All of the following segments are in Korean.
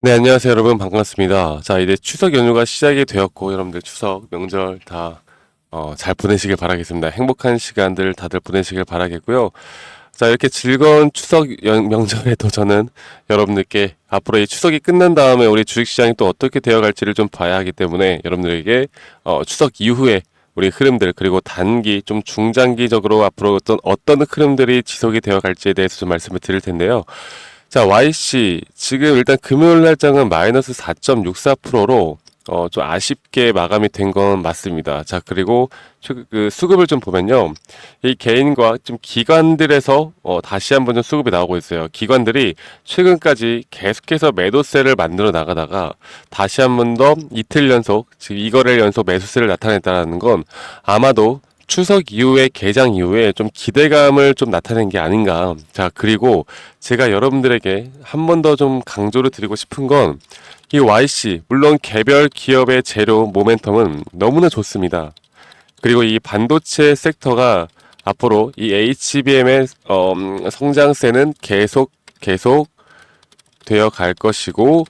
네, 안녕하세요, 여러분. 반갑습니다. 자, 이제 추석 연휴가 시작이 되었고, 여러분들 추석 명절 다, 잘 보내시길 바라겠습니다. 행복한 시간들 다들 보내시길 바라겠고요. 자, 이렇게 즐거운 명절에도 저는 여러분들께 앞으로 이 추석이 끝난 다음에 우리 주식시장이 또 어떻게 되어갈지를 좀 봐야 하기 때문에 여러분들에게, 추석 이후에 우리 흐름들, 그리고 단기, 좀 중장기적으로 앞으로 어떤 흐름들이 지속이 되어갈지에 대해서 좀 말씀을 드릴 텐데요. 자, YC. 지금 일단 금요일 날장은 마이너스 4.64%로 좀 아쉽게 마감이 된 건 맞습니다. 자, 그리고 그 수급을 좀 보면요. 이 개인과 좀 기관들에서 다시 한번 좀 수급이 나오고 있어요. 기관들이 최근까지 계속해서 매도세를 만들어 나가다가 다시 한번 더 이틀 연속, 지금 이거래일 연속 매수세를 나타냈다는 건 아마도 추석 이후에 개장 이후에 좀 기대감을 좀 나타낸 게 아닌가. 자, 그리고 제가 여러분들에게 한 번 더 좀 강조를 드리고 싶은 건 이 YC, 물론 개별 기업의 재료 모멘텀은 너무나 좋습니다. 그리고 이 반도체 섹터가 앞으로 이 HBM의 성장세는 계속 되어 갈 것이고,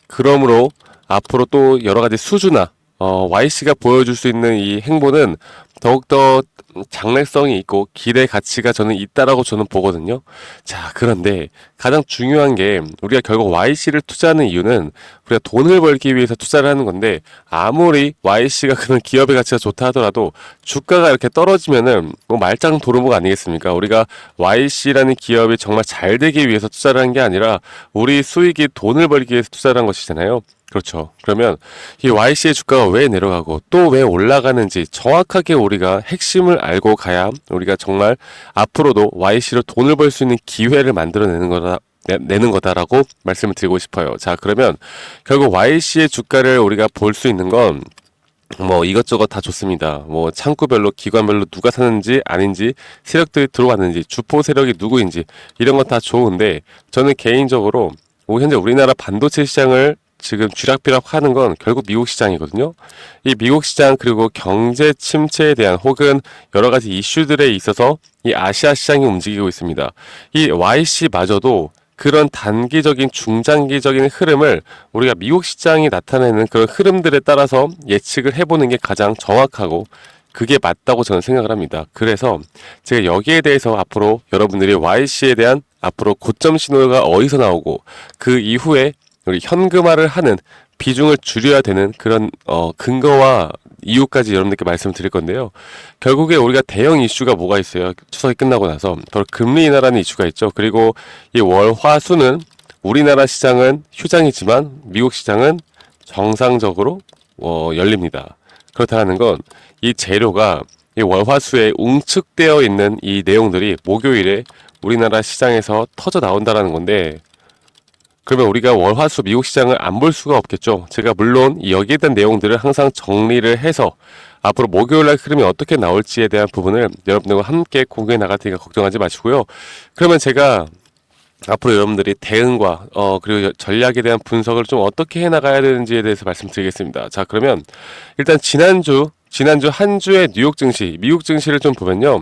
그러므로 앞으로 또 여러 가지 수주나 YC가 보여줄 수 있는 이 행보는 더욱더 장래성이 있고 기대 가치가 저는 있다라고 저는 보거든요. 자, 그런데 가장 중요한 게 우리가 결국 YC를 투자하는 이유는 우리가 돈을 벌기 위해서 투자를 하는 건데, 아무리 YC가 그런 기업의 가치가 좋다 하더라도 주가가 이렇게 떨어지면은 뭐 말짱 도루묵 아니겠습니까? 우리가 YC라는 기업이 정말 잘 되기 위해서 투자를 한 게 아니라 우리 수익이 돈을 벌기 위해서 투자를 한 것이잖아요. 그렇죠. 그러면 이 YC의 주가가 왜 내려가고 또 왜 올라가는지 정확하게 우리가 핵심을 알고 가야 우리가 정말 앞으로도 YC로 돈을 벌 수 있는 기회를 만들어내는 거다라고 말씀을 드리고 싶어요. 자, 그러면 결국 YC의 주가를 우리가 볼 수 있는 건 뭐 이것저것 다 좋습니다. 뭐 창구별로, 기관별로 누가 사는지 아닌지, 세력들이 들어왔는지, 주포 세력이 누구인지 이런 건 다 좋은데, 저는 개인적으로 현재 우리나라 반도체 시장을 지금 쥐락펴락하는 건 결국 미국 시장이거든요. 이 미국 시장, 그리고 경제 침체에 대한 혹은 여러 가지 이슈들에 있어서 이 아시아 시장이 움직이고 있습니다. 이 YC마저도 그런 단기적인 중장기적인 흐름을 우리가 미국 시장이 나타내는 그런 흐름들에 따라서 예측을 해보는 게 가장 정확하고 그게 맞다고 저는 생각을 합니다. 그래서 제가 여기에 대해서 앞으로 여러분들이 YC에 대한 앞으로 고점 신호가 어디서 나오고 그 이후에 우리 현금화를 하는 비중을 줄여야 되는 그런 근거와 이유까지 여러분들께 말씀드릴 건데요. 결국에 우리가 대형 이슈가 뭐가 있어요? 추석이 끝나고 나서 바로 금리 인하라는 이슈가 있죠. 그리고 이 월화수는 우리나라 시장은 휴장이지만 미국 시장은 정상적으로 열립니다. 그렇다는 건 이 재료가 이 월화수에 웅축되어 있는 이 내용들이 목요일에 우리나라 시장에서 터져 나온다라는 건데, 그러면 우리가 월화수 미국 시장을 안 볼 수가 없겠죠. 제가 물론 여기에 대한 내용들을 항상 정리를 해서 앞으로 목요일날 흐름이 어떻게 나올지에 대한 부분을 여러분들과 함께 공유해 나갈 테니까 걱정하지 마시고요. 그러면 제가 앞으로 여러분들이 대응과 그리고 전략에 대한 분석을 좀 어떻게 해 나가야 되는지에 대해서 말씀드리겠습니다. 자, 그러면 일단 지난주 한 주의 뉴욕 증시, 미국 증시를 좀 보면요.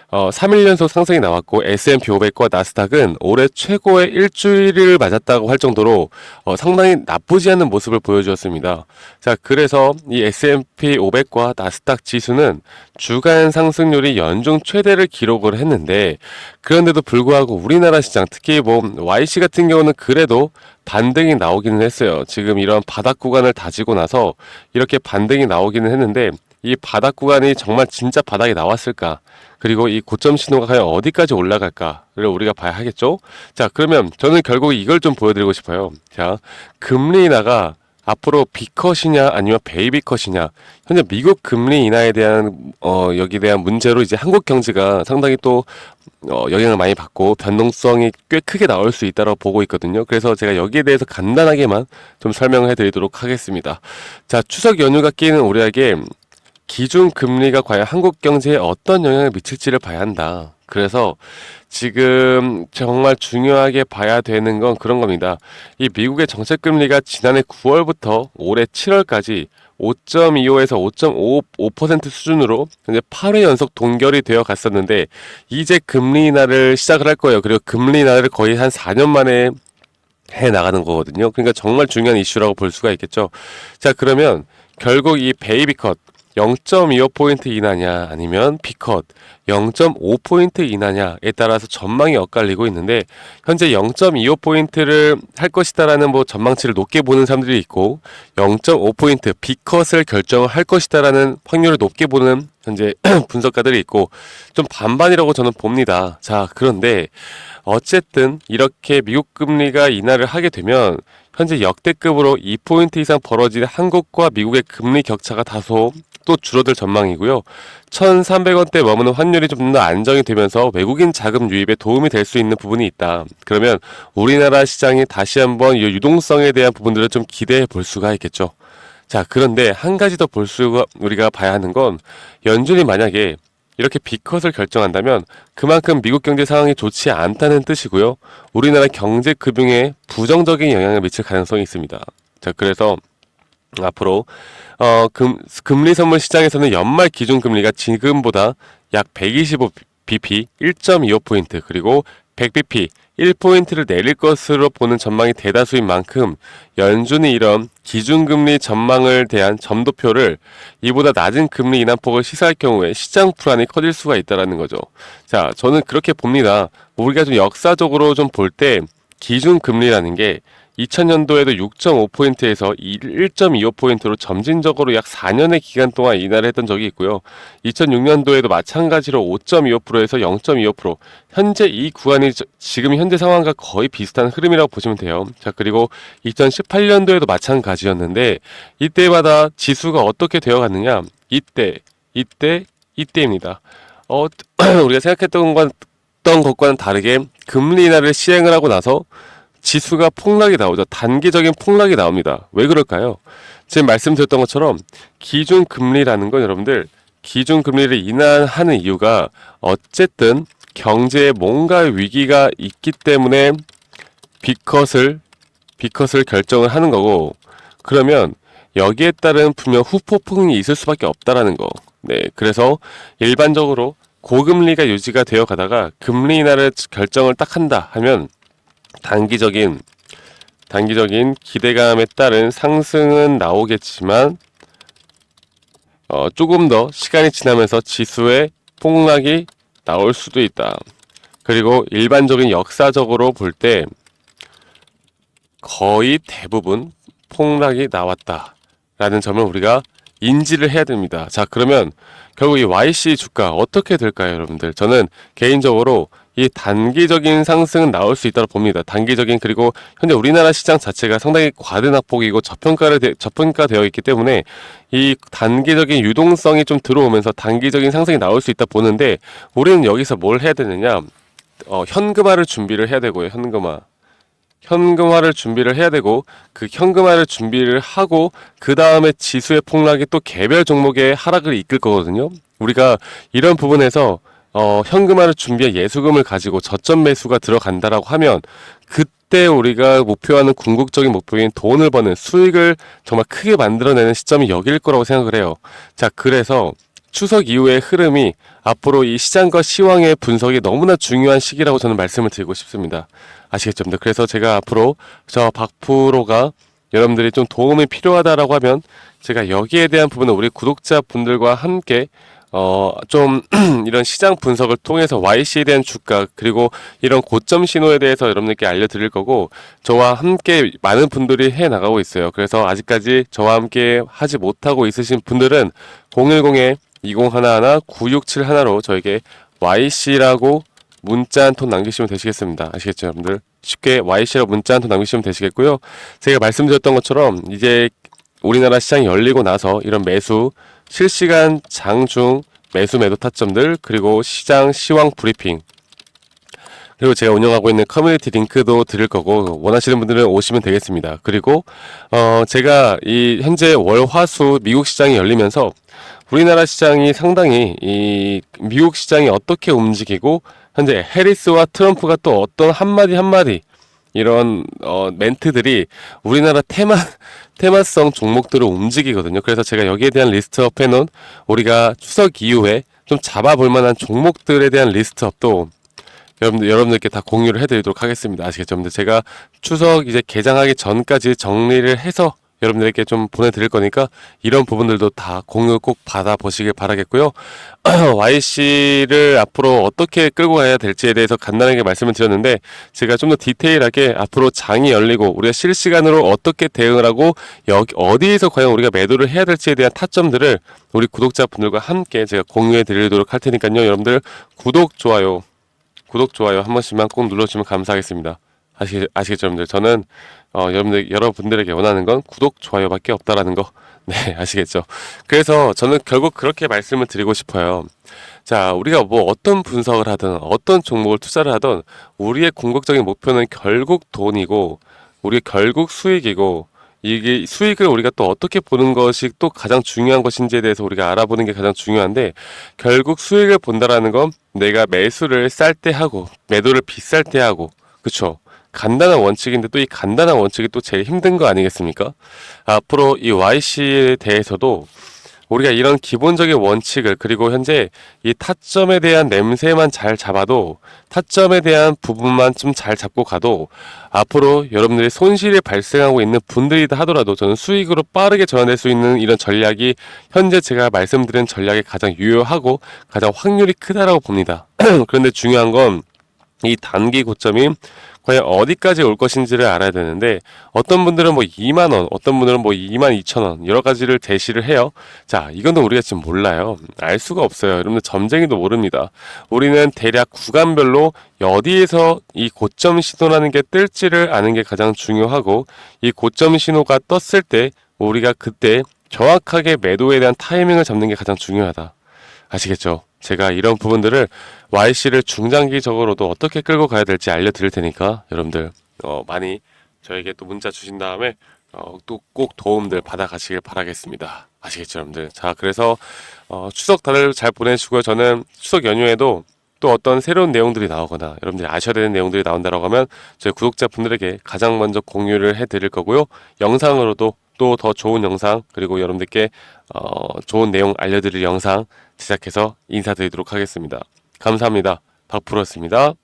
3일 연속 상승이 나왔고 S&P 500과 나스닥은 올해 최고의 일주일을 맞았다고 할 정도로 상당히 나쁘지 않은 모습을 보여주었습니다. 자, 그래서 이 S&P 500과 나스닥 지수는 주간 상승률이 연중 최대를 기록을 했는데, 그런데도 불구하고 우리나라 시장, 특히 뭐 YC 같은 경우는 그래도 반등이 나오기는 했어요. 지금 이런 바닥 구간을 다지고 나서 이렇게 반등이 나오기는 했는데, 이 바닥 구간이 정말 진짜 바닥이 나왔을까? 그리고 이 고점 신호가 과연 어디까지 올라갈까를 우리가 봐야 하겠죠? 자, 그러면 저는 결국 이걸 좀 보여드리고 싶어요. 자, 금리 인하가 앞으로 B컷이냐 아니면 베이비컷이냐. 현재 미국 금리 인하에 대한 여기에 대한 문제로 이제 한국 경제가 상당히 또 영향을 많이 받고 변동성이 꽤 크게 나올 수 있다고 보고 있거든요. 그래서 제가 여기에 대해서 간단하게만 좀 설명을 해드리도록 하겠습니다. 자, 추석 연휴가 끼는 우리에게 기준 금리가 과연 한국 경제에 어떤 영향을 미칠지를 봐야 한다. 그래서 지금 정말 중요하게 봐야 되는 건 그런 겁니다. 이 미국의 정책 금리가 지난해 9월부터 올해 7월까지 5.25에서 5.55% 수준으로 이제 8회 연속 동결이 되어 갔었는데, 이제 금리 인하를 시작을 할 거예요. 그리고 금리 인하를 거의 한 4년 만에 해 나가는 거거든요. 그러니까 정말 중요한 이슈라고 볼 수가 있겠죠. 자, 그러면 결국 이 베이비컷 0.25포인트 이나냐 아니면 B컷 0.5포인트 이나냐에 따라서 전망이 엇갈리고 있는데, 현재 0.25포인트를 할 것이다라는 뭐 전망치를 높게 보는 사람들이 있고 0.5포인트 B컷을 결정을 할 것이다라는 확률을 높게 보는 현재 분석가들이 있고, 좀 반반이라고 저는 봅니다. 자, 그런데 어쨌든 이렇게 미국 금리가 인하를 하게 되면 현재 역대급으로 2포인트 이상 벌어진 한국과 미국의 금리 격차가 다소 또 줄어들 전망이고요. 1,300원대 머무는 환율이 좀 더 안정이 되면서 외국인 자금 유입에 도움이 될 수 있는 부분이 있다. 그러면 우리나라 시장이 다시 한번 이 유동성에 대한 부분들을 좀 기대해 볼 수가 있겠죠. 자, 그런데 한 가지 더 우리가 봐야 하는 건, 연준이 만약에 이렇게 B컷을 결정한다면 그만큼 미국 경제 상황이 좋지 않다는 뜻이고요. 우리나라 경제 금융에 부정적인 영향을 미칠 가능성이 있습니다. 자, 그래서 앞으로 금리 선물 시장에서는 연말 기준 금리가 지금보다 약 125bp 1.25포인트 그리고 100bp 1포인트를 내릴 것으로 보는 전망이 대다수인 만큼, 연준이 이런 기준금리 전망을 대한 점도표를 이보다 낮은 금리 인하폭을 시사할 경우에 시장 불안이 커질 수가 있다는 거죠. 자, 저는 그렇게 봅니다. 우리가 좀 역사적으로 좀 볼 때 기준금리라는 게 2000년도에도 6.5포인트에서 1.25포인트로 점진적으로 약 4년의 기간 동안 인하를 했던 적이 있고요. 2006년도에도 마찬가지로 5.25%에서 0.25%, 현재 이 구간이 지금 현재 상황과 거의 비슷한 흐름이라고 보시면 돼요. 자, 그리고 2018년도에도 마찬가지였는데, 이때마다 지수가 어떻게 되어 갔느냐, 이때입니다. 우리가 생각했던 것과는 다르게 금리 인하를 시행을 하고 나서 지수가 폭락이 나오죠. 단기적인 폭락이 나옵니다. 왜 그럴까요? 지금 말씀드렸던 것처럼 기준금리라는 건, 여러분들, 기준금리를 인하하는 이유가 어쨌든 경제에 뭔가 위기가 있기 때문에 B컷을 결정을 하는 거고, 그러면 여기에 따른 분명 후폭풍이 있을 수밖에 없다라는 거. 네, 그래서 일반적으로 고금리가 유지가 되어 가다가 금리 인하를 결정을 딱 한다 하면 단기적인 기대감에 따른 상승은 나오겠지만, 조금 더 시간이 지나면서 지수의 폭락이 나올 수도 있다. 그리고 일반적인 역사적으로 볼 때 거의 대부분 폭락이 나왔다라는 점을 우리가 인지를 해야 됩니다. 자, 그러면 결국 이 YC 주가 어떻게 될까요, 여러분들? 저는 개인적으로 이 단기적인 상승은 나올 수 있다고 봅니다. 단기적인, 그리고 현재 우리나라 시장 자체가 상당히 과든 낙폭이고 저평가되어 있기 때문에 이 단기적인 유동성이 좀 들어오면서 단기적인 상승이 나올 수 있다 보는데, 우리는 여기서 뭘 해야 되느냐, 현금화를 준비를 해야 되고요. 현금화를 준비를 해야 되고, 그 현금화를 준비를 하고 그 다음에 지수의 폭락이 또 개별 종목의 하락을 이끌 거거든요. 우리가 이런 부분에서 현금화를 준비한 예수금을 가지고 저점 매수가 들어간다라고 하면, 그때 우리가 목표하는 궁극적인 목표인 돈을 버는 수익을 정말 크게 만들어내는 시점이 여기일 거라고 생각을 해요. 자, 그래서 추석 이후의 흐름이 앞으로 이 시장과 시황의 분석이 너무나 중요한 시기라고 저는 말씀을 드리고 싶습니다. 아시겠죠? 그래서 제가 앞으로 저 박프로가 여러분들이 좀 도움이 필요하다라고 하면, 제가 여기에 대한 부분은 우리 구독자분들과 함께 좀 이런 시장 분석을 통해서 YC에 대한 주가, 그리고 이런 고점 신호에 대해서 여러분들께 알려드릴 거고, 저와 함께 많은 분들이 해 나가고 있어요. 그래서 아직까지 저와 함께 하지 못하고 있으신 분들은 010-2011-9671로 저에게 YC라고 문자 한 통 남기시면 되시겠습니다. 아시겠죠, 여러분들? 쉽게 YC라고 문자 한 통 남기시면 되시겠고요. 제가 말씀드렸던 것처럼 이제 우리나라 시장이 열리고 나서 이런 매수, 실시간 장중 매수 매도 타점들, 그리고 시장 시황 브리핑, 그리고 제가 운영하고 있는 커뮤니티 링크도 드릴 거고, 원하시는 분들은 오시면 되겠습니다. 그리고 제가 이 현재 월, 화, 수 미국 시장이 열리면서 우리나라 시장이 상당히 이 미국 시장이 어떻게 움직이고, 현재 해리스와 트럼프가 또 어떤 한마디 이런 멘트들이 우리나라 테마성 종목들을 움직이거든요. 그래서 제가 여기에 대한 리스트업 해놓은, 우리가 추석 이후에 좀 잡아볼 만한 종목들에 대한 리스트업도 여러분들께 다 공유를 해드리도록 하겠습니다. 아시겠죠? 여러분들 제가 추석 이제 개장하기 전까지 정리를 해서 여러분들에게 좀 보내드릴 거니까 이런 부분들도 다 공유 꼭 받아보시길 바라겠고요. YC를 앞으로 어떻게 끌고 가야 될지에 대해서 간단하게 말씀을 드렸는데 제가 좀 더 디테일하게 앞으로 장이 열리고 우리가 실시간으로 어떻게 대응을 하고 여기 어디에서 과연 우리가 매도를 해야 될지에 대한 타점들을 우리 구독자분들과 함께 제가 공유해 드리도록 할 테니까요. 여러분들 구독, 좋아요 한 번씩만 꼭 눌러주시면 감사하겠습니다. 아시겠죠, 여러분들? 저는 여러분들에게 원하는 건 구독, 좋아요밖에 없다라는 거. 네, 아시겠죠? 그래서 저는 결국 그렇게 말씀을 드리고 싶어요. 자, 우리가 뭐 어떤 분석을 하든 어떤 종목을 투자를 하든 우리의 궁극적인 목표는 결국 돈이고 우리 결국 수익이고 이게 수익을 우리가 또 어떻게 보는 것이 또 가장 중요한 것인지에 대해서 우리가 알아보는 게 가장 중요한데 결국 수익을 본다라는 건 내가 매수를 쌀 때 하고 매도를 비쌀 때 하고 그쵸? 간단한 원칙인데 또 이 간단한 원칙이 또 제일 힘든 거 아니겠습니까? 앞으로 이 YC에 대해서도 우리가 이런 기본적인 원칙을 그리고 현재 이 타점에 대한 냄새만 잘 잡아도 타점에 대한 부분만 좀 잘 잡고 가도 앞으로 여러분들이 손실이 발생하고 있는 분들이다 하더라도 저는 수익으로 빠르게 전환될 수 있는 이런 전략이 현재 제가 말씀드린 전략이 가장 유효하고 가장 확률이 크다라고 봅니다. 그런데 중요한 건 이 단기 고점이 과연 어디까지 올 것인지를 알아야 되는데 어떤 분들은 뭐 2만원 어떤 분들은 뭐 22,000원 여러 가지를 제시를 해요. 자, 이건 우리가 지금 몰라요. 알 수가 없어요. 여러분들 점쟁이도 모릅니다. 우리는 대략 구간별로 어디에서 이 고점 신호라는 게 뜰지를 아는 게 가장 중요하고 이 고점 신호가 떴을 때 우리가 그때 정확하게 매도에 대한 타이밍을 잡는 게 가장 중요하다. 아시겠죠? 제가 이런 부분들을 YC를 중장기적으로도 어떻게 끌고 가야 될지 알려드릴 테니까 여러분들 많이 저에게 또 문자 주신 다음에 또 꼭 도움들 받아가시길 바라겠습니다. 아시겠죠, 여러분들? 자, 그래서 추석 다들 잘 보내시고요. 저는 추석 연휴에도 또 어떤 새로운 내용들이 나오거나 여러분들이 아셔야 되는 내용들이 나온다라고 하면 저희 구독자분들에게 가장 먼저 공유를 해드릴 거고요. 영상으로도 또 더 좋은 영상 그리고 여러분들께 좋은 내용 알려드릴 영상 제작해서 인사드리도록 하겠습니다. 감사합니다. 박프로였습니다.